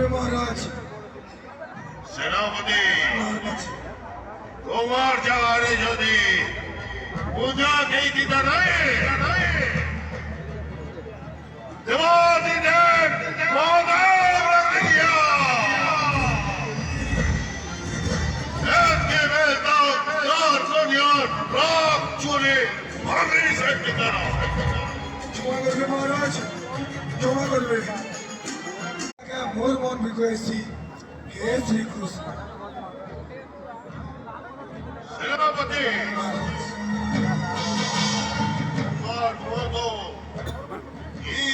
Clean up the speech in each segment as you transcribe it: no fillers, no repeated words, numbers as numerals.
महाराज सेनापति তোমার জাগারে যদি পূজা কেই দিতে নাই দেবাদিদেব মহাদেব রাখিয়া একে বেলতা দর্শনীয় রাগ চুরি ভাঙি সেটি করা क्षमा करबे महाराज क्षमा करबे मोर मन बिगड़ेसी हे श्री कृष्ण सेनापति তোমার মতো এই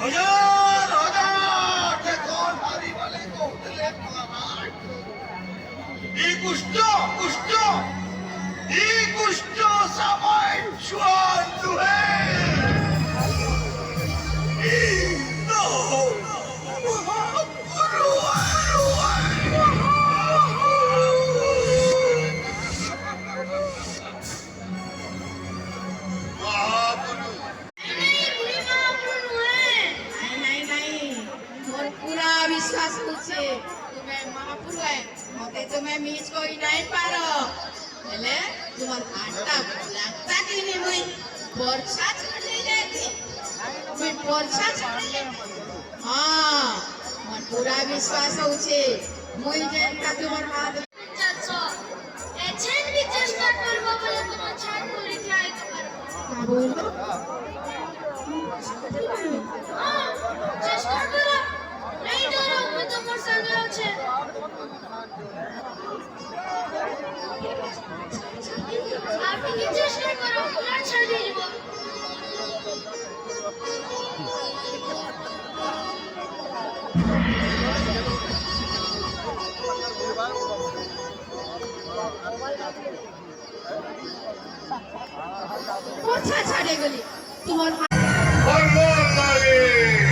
हजार हजार टेकोन हरी वाले को उतले पलामार ई कुष्टो समय शुआन दुहे ई नो विश्वास होचे तुम्हें महापुरुष है मते तुम्हें मिस कोई नहीं पारो हेले तुमर आटा लगता कि नहीं मुई वर्षा छाड़ी जाती मुई वर्षा छाड़ी हां मन पूरा विश्वास होचे मुई जेन का तुमर हाथ चाचो एचेन भी चेष्टा करबो बोले तुम छाड़ করে ট্রাই করবো का बोलो हां চেষ্টা করো नहीं डरो मैं তোমার সঙ্গে আছে আপনি কি চেষ্টা করো না ছাড়িয়ে দিব वर्षा छाड़े गली तुम्हार भगवान लागे